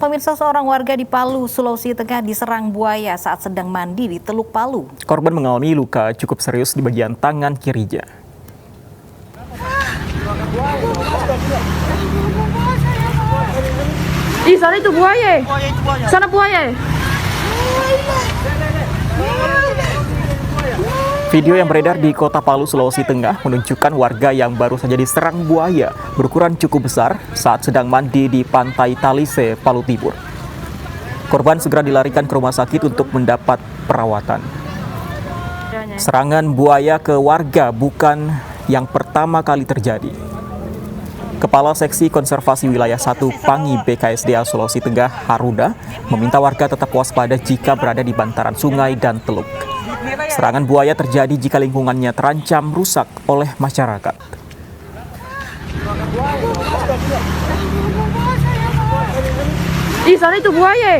Pemirsa, seorang warga di Palu, Sulawesi Tengah diserang buaya saat sedang mandi di Teluk Palu. Korban mengalami luka cukup serius di bagian tangan kirinya. Ih, sana itu buaya. Sana buaya. Video yang beredar di Kota Palu, Sulawesi Tengah menunjukkan warga yang baru saja diserang buaya berukuran cukup besar saat sedang mandi di Pantai Talise, Palu Timur. Korban segera dilarikan ke rumah sakit untuk mendapat perawatan. Serangan buaya ke warga bukan yang pertama kali terjadi. Kepala Seksi Konservasi Wilayah 1 Pangi BKSDA Sulawesi Tengah, Haruda, meminta warga tetap waspada jika berada di bantaran sungai dan teluk. Serangan buaya terjadi jika lingkungannya terancam rusak oleh masyarakat. Ih, sana itu buaya.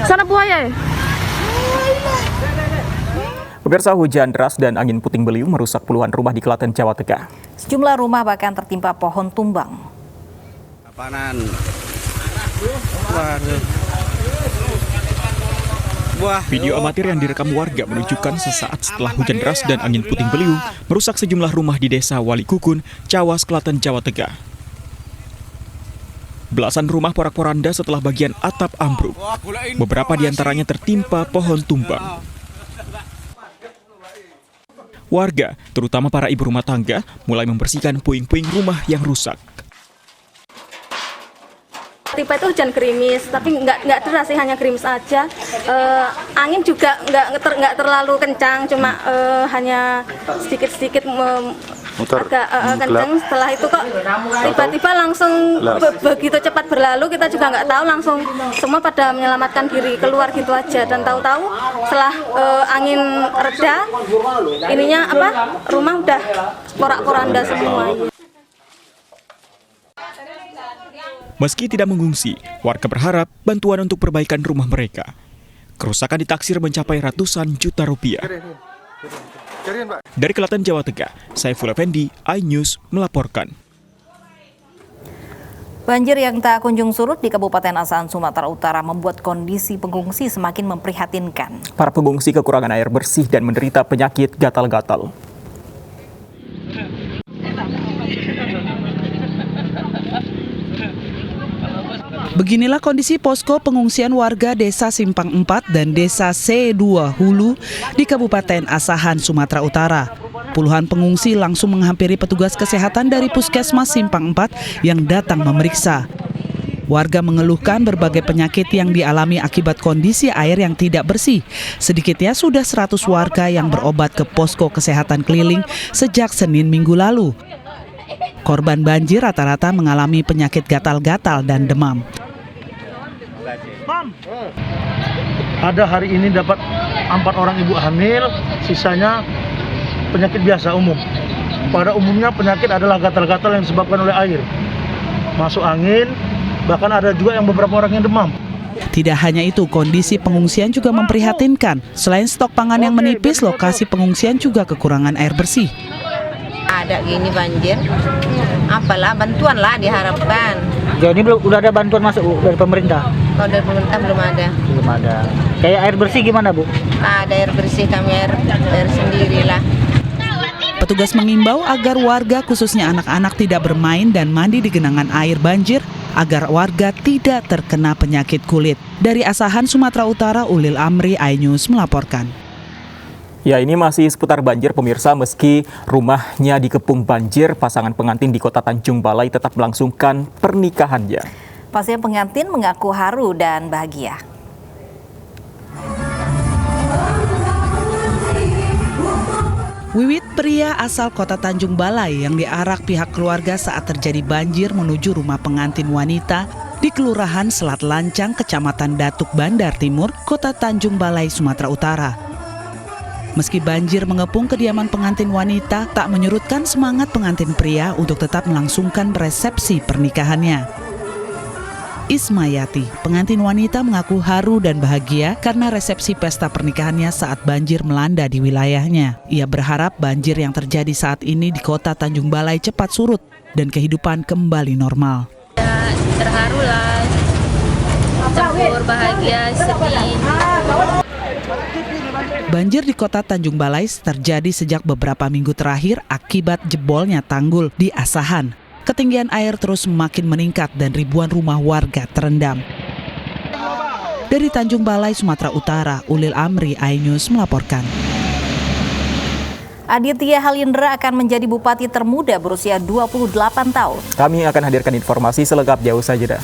Sana buaya. Pemirsa, hujan deras dan angin puting beliung merusak puluhan rumah di Klaten, Jawa Tengah. Sejumlah rumah bahkan tertimpa pohon tumbang. Video amatir yang direkam warga menunjukkan sesaat setelah hujan deras dan angin puting beliung merusak sejumlah rumah di Desa Wali Kukun, Cawas, Klaten, Jawa Tengah. Belasan rumah porak-poranda setelah bagian atap ambruk. Beberapa di antaranya tertimpa pohon tumbang. Warga, terutama para ibu rumah tangga, mulai membersihkan puing-puing rumah yang rusak. Tiba itu hujan gerimis, tapi nggak deras sih, hanya gerimis aja. Angin juga nggak terlalu kencang, cuma hanya sedikit-sedikit agak kencang. Setelah itu kok tiba-tiba langsung begitu cepat berlalu, kita juga nggak tahu, langsung semua pada menyelamatkan diri keluar gitu aja. Dan tahu-tahu setelah angin reda, rumah udah porak-poranda semua. Meski tidak mengungsi, warga berharap bantuan untuk perbaikan rumah mereka. Kerusakan ditaksir mencapai ratusan juta rupiah. Dari Klaten, Jawa Tengah, Saiful Effendi, iNews melaporkan. Banjir yang tak kunjung surut di Kabupaten Asahan, Sumatera Utara membuat kondisi pengungsi semakin memprihatinkan. Para pengungsi kekurangan air bersih dan menderita penyakit gatal-gatal. Beginilah kondisi posko pengungsian warga Desa Simpang 4 dan Desa C2 Hulu di Kabupaten Asahan, Sumatera Utara. Puluhan pengungsi langsung menghampiri petugas kesehatan dari Puskesmas Simpang 4 yang datang memeriksa. Warga mengeluhkan berbagai penyakit yang dialami akibat kondisi air yang tidak bersih. Sedikitnya sudah 100 warga yang berobat ke posko kesehatan keliling sejak Senin minggu lalu. Korban banjir rata-rata mengalami penyakit gatal-gatal dan demam. Ada hari ini dapat 4 orang ibu hamil, sisanya penyakit biasa umum. Pada umumnya penyakit adalah gatal-gatal yang disebabkan oleh air. Masuk angin, bahkan ada juga yang beberapa orang yang demam. Tidak hanya itu, kondisi pengungsian juga memprihatinkan. Selain stok pangan yang menipis, lokasi pengungsian juga kekurangan air bersih. Ada gini banjir, apalah bantuan lah diharapkan. Jadi udah ada bantuan masuk dari pemerintah? Kalau dari pemerintah belum ada. Belum ada. Kayak air bersih gimana, Bu? Ada air bersih, kami air sendirilah. Petugas mengimbau agar warga khususnya anak-anak tidak bermain dan mandi di genangan air banjir agar warga tidak terkena penyakit kulit. Dari Asahan, Sumatera Utara, Ulil Amri, iNews melaporkan. Ya, ini masih seputar banjir, pemirsa. Meski rumahnya dikepung banjir, pasangan pengantin di Kota Tanjung Balai tetap melangsungkan pernikahannya. Pasangan pengantin mengaku haru dan bahagia. Wiwit, pria asal Kota Tanjung Balai yang diarak pihak keluarga saat terjadi banjir menuju rumah pengantin wanita di Kelurahan Selat Lancang, Kecamatan Datuk Bandar Timur, Kota Tanjung Balai, Sumatera Utara. Meski banjir mengepung kediaman pengantin wanita, tak menyurutkan semangat pengantin pria untuk tetap melangsungkan resepsi pernikahannya. Ismayati, pengantin wanita, mengaku haru dan bahagia karena resepsi pesta pernikahannya saat banjir melanda di wilayahnya. Ia berharap banjir yang terjadi saat ini di Kota Tanjung Balai cepat surut dan kehidupan kembali normal. Terharu lah, campur bahagia, sedih. Banjir di kota Tanjung Balai terjadi sejak beberapa minggu terakhir akibat jebolnya tanggul di Asahan. Ketinggian air terus semakin meningkat dan ribuan rumah warga terendam. Dari Tanjung Balai, Sumatera Utara, Ulil Amri, iNews melaporkan. Aditya Halindra akan menjadi bupati termuda berusia 28 tahun. Kami akan hadirkan informasi selengkapnya usai jeda.